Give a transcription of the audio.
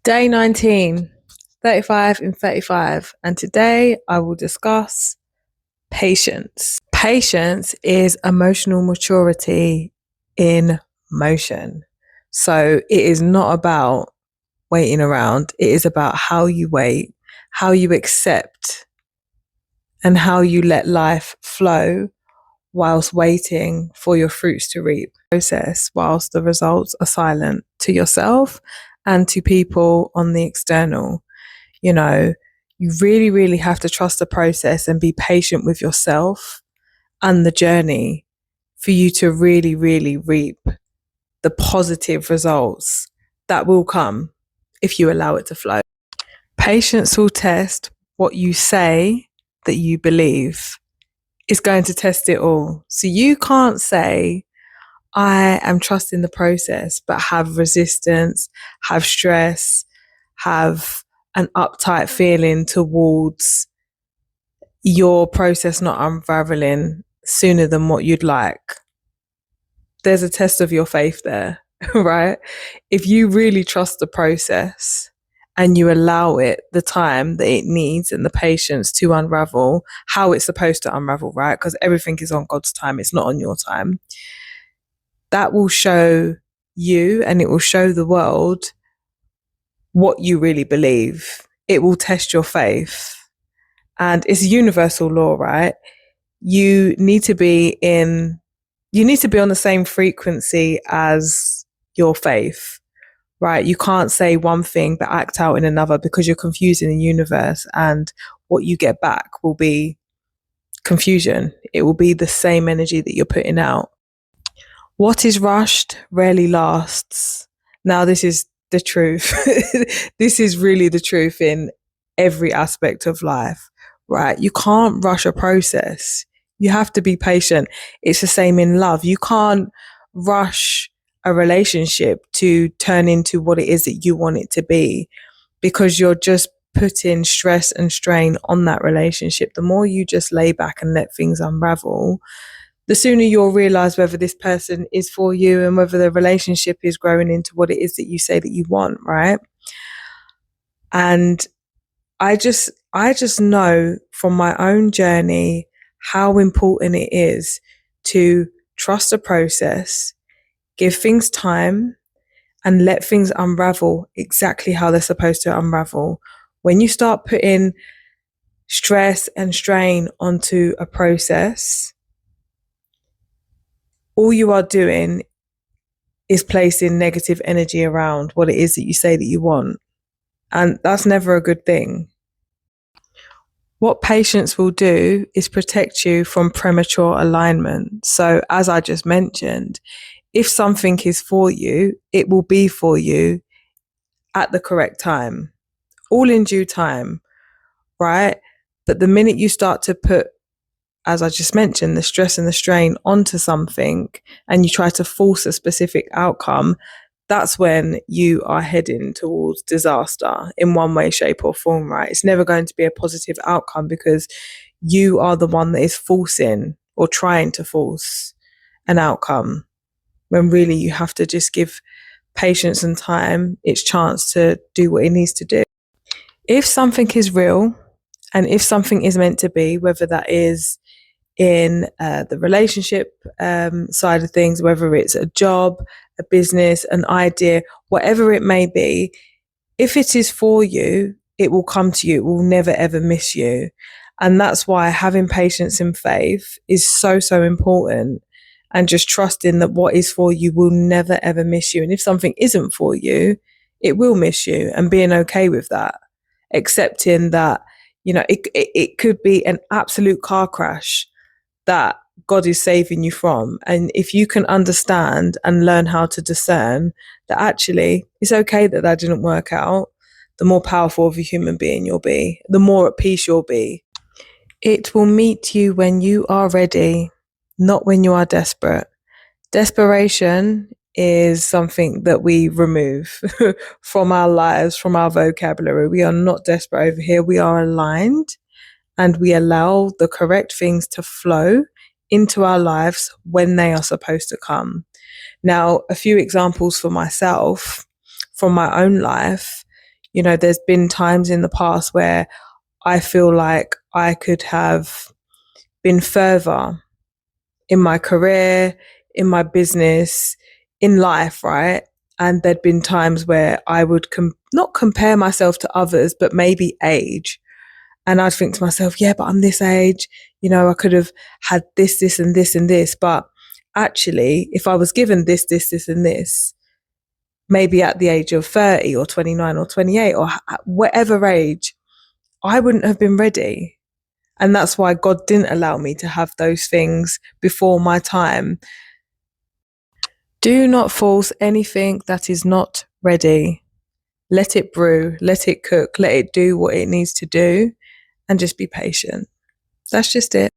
Day 19, 35 in 35. And today I will discuss patience. Patience is emotional maturity in motion. So it is not about waiting around. It is about how you wait, how you accept, and how you let life flow whilst waiting for your fruits to reap. Process whilst the results are silent to yourself and to people on the external. You know, you really, really have to trust the process and be patient with yourself and the journey for you to really, really reap the positive results that will come if you allow it to flow. Patience will test what you say that you believe. Is going to test it all. So you can't say, I am trusting the process, but have resistance, have stress, have an uptight feeling towards your process not unraveling sooner than what you'd like. There's a test of your faith there, right? If you really trust the process and you allow it the time that it needs and the patience to unravel how it's supposed to unravel, right? Because everything is on God's time, it's not on your time. That will show you and it will show the world what you really believe. It will test your faith. And it's a universal law, right? You need to be on the same frequency as your faith, right? You can't say one thing but act out in another, because you're confusing the universe, and what you get back will be confusion. It will be the same energy that you're putting out. What is rushed rarely lasts. Now, this is the truth. This is really the truth in every aspect of life, right? You can't rush a process. You have to be patient. It's the same in love. You can't rush a relationship to turn into what it is that you want it to be, because you're just putting stress and strain on that relationship. The more you just lay back and let things unravel, the sooner you'll realize whether this person is for you and whether the relationship is growing into what it is that you say that you want, right? And I just know from my own journey how important it is to trust the process, give things time, and let things unravel exactly how they're supposed to unravel. When you start putting stress and strain onto a process, all you are doing is placing negative energy around what it is that you say that you want. And that's never a good thing. What patience will do is protect you from premature alignment. So as I just mentioned, if something is for you, it will be for you at the correct time, all in due time, right? But the minute you start to put, as I just mentioned, the stress and the strain onto something and you try to force a specific outcome, that's when you are heading towards disaster in one way, shape or form, right? It's never going to be a positive outcome, because you are the one that is forcing or trying to force an outcome, when really you have to just give patience and time its chance to do what it needs to do. If something is real and if something is meant to be, whether that is in the relationship side of things, whether it's a job, a business, an idea, whatever it may be, if it is for you, it will come to you. It will never, ever miss you. And that's why having patience and faith is so, so important. And just trusting that what is for you will never, ever miss you. And if something isn't for you, it will miss you, and being okay with that. Accepting that, it could be an absolute car crash that God is saving you from. And if you can understand and learn how to discern that actually it's okay that didn't work out, the more powerful of a human being you'll be, the more at peace you'll be. It will meet you when you are ready, not when you are desperate. Desperation is something that we remove from our lives, from our vocabulary. We are not desperate over here. We are aligned, and we allow the correct things to flow into our lives when they are supposed to come. Now, a few examples for myself from my own life. You know, there's been times in the past where I feel like I could have been further in my career, in my business, in life, right? And there'd been times where I would not compare myself to others, but maybe age. And I'd think to myself, yeah, but I'm this age, you know, I could have had this, this, and this, and this. But actually, if I was given this, this, this, and this, maybe at the age of 30 or 29 or 28 or whatever age, I wouldn't have been ready. And that's why God didn't allow me to have those things before my time. Do not force anything that is not ready. Let it brew, let it cook, let it do what it needs to do, and just be patient. That's just it.